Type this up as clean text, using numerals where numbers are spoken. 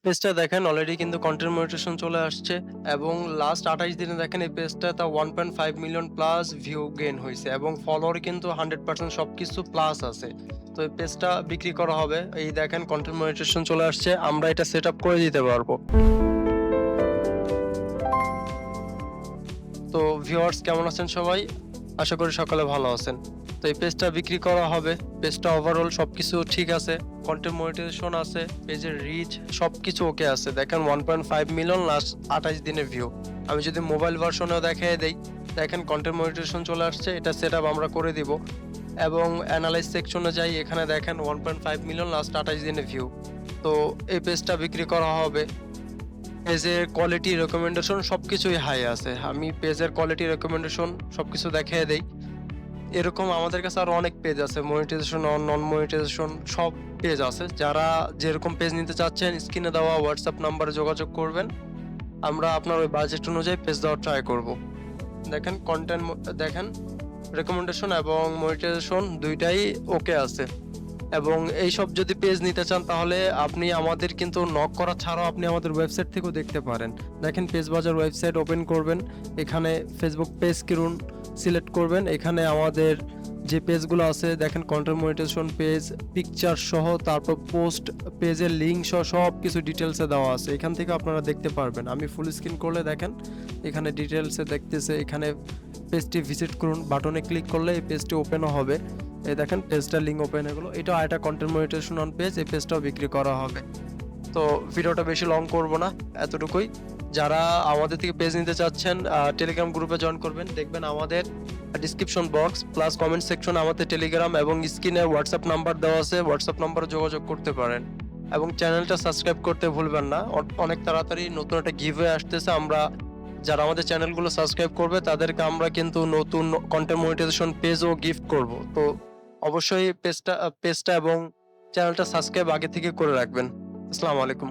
পেজটা দেখেন অলরেডি কিন্তু কনটেন্ট মনিটাইজেশন চলে আসছে এবং লাস্ট ২৮ দিনে দেখেন এই পেজটা তা 1.5 মিলিয়ন প্লাস ভিউ গেইন হইছে এবং ফলোয়ার কিন্তু 100% সবকিছু প্লাস আছে। তো এই পেজটা বিক্রি করা হবে। এই দেখেন কনটেন্ট মনিটাইজেশন চলে আসছে। আমরা এটা সেটআপ করে দিতে পারবো। তো ভিউয়ার্স কেমন আছেন সবাই? আশা করি সকলে ভালো আছেন। তো এই পেজটা বিক্রি করা হবে। পেজটা ওভারঅল সবকিছু ঠিক আছে। কনটেন্ট মনিটাইজেশন আছে, পেজের রিচ সবকিছু ওকে আছে। দেখেন 1.5 মিলিয়ন লাস্ট ২৮ দিনের ভিউ। আমি যদি মোবাইল ভার্সনেও দেখাইয়া দেই, দেখেন কনটেন্ট মনিটাইজেশন চলে আসছে। এটা সেটআপ আমরা করে দিব। এবং এনালাইজ সেকশনে যাই, এখানে দেখেন 1.5 মিলিয়ন লাস্ট ২৮ দিনের ভিউ। তো এই পেজটা বিক্রি করা হবে। পেজের কোয়ালিটি রিকমেন্ডেশন সবকিছুই হাই আছে। আমি পেজের কোয়ালিটি রিকমেন্ডেশন সবকিছু দেখাইয়া দেই। এরকম আমাদের কাছে আরো অনেক পেজ আছে। মনিটাইজেশন অন, নন মনিটাইজেশন সব পেজ আছে। যারা যেরকম পেজ নিতে চাচ্ছেন স্ক্রিনে দেওয়া WhatsApp নাম্বারে যোগাযোগ করবেন। আমরা আপনার ওই বাজেট অনুযায়ী পেজ দেওয়ার ট্রাই করব। দেখেন কনটেন্ট দেখেন রিকমেন্ডেশন এবং মনিটাইজেশন ২ টাই ওকে আছে। এবং এইসব যদি পেজ নিতে চান তাহলে আপনি আমাদের কিন্তু নক করা ছাড়াও আপনি আমাদের ওয়েবসাইট থেকেও দেখতে পারেন। দেখেন পেজ বাজার ওয়েবসাইট ওপেন করবেন। এখানে ফেসবুক পেজ কিনুন সিলেক্ট করবেন। এখানে আমাদের যে পেজগুলো আছে দেখেন কন্টেন্ট মনিটাইজেশন পেজ, পিকচার সহ তারপর পোস্ট, পেজের লিঙ্ক সহ সবকিছু ডিটেইলসে দেওয়া আছে। এখান থেকে আপনারা দেখতে পারবেন। আমি ফুল স্ক্রিন করলে দেখেন এখানে ডিটেইলসে দেখতেছে। এখানে পেজটি ভিজিট করুন বাটনে ক্লিক করলে এই পেজটি ওপেনও হবে। এই দেখেন পেজটার লিঙ্ক ওপেন হয়ে গেল। এটাও আরেকটা কন্টেন্ট মনিটাইজেশন অন পেজ। এই পেজটাও বিক্রি করা হবে। তো ভিডিওটা বেশি লং করব না, এতটুকুই। যারা আমাদের থেকে পেজ নিতে চাচ্ছেন টেলিগ্রাম গ্রুপে জয়েন করবেন। দেখবেন আমাদের ডেসক্রিপশন বক্স প্লাস কমেন্ট সেকশনে আমাদের টেলিগ্রাম এবং স্ক্রিনে WhatsApp নাম্বার দেওয়া আছে। WhatsApp নাম্বারে যোগাযোগ করতে পারেন। এবং চ্যানেলটা সাবস্ক্রাইব করতে ভুলবেন না। অনেক তাড়াতাড়ি নতুন একটা গিভওয়ে আসতেছে। আমরা যারা আমাদের চ্যানেলগুলো সাবস্ক্রাইব করবে তাদেরকে আমরা কিন্তু নতুন কন্টেন্ট মনিটাইজেশন পেজও গিফট করব। তো অবশ্যই পেজটা এবং চ্যানেলটা সাবস্ক্রাইব আগে থেকে করে রাখবেন। আসসালামু আলাইকুম।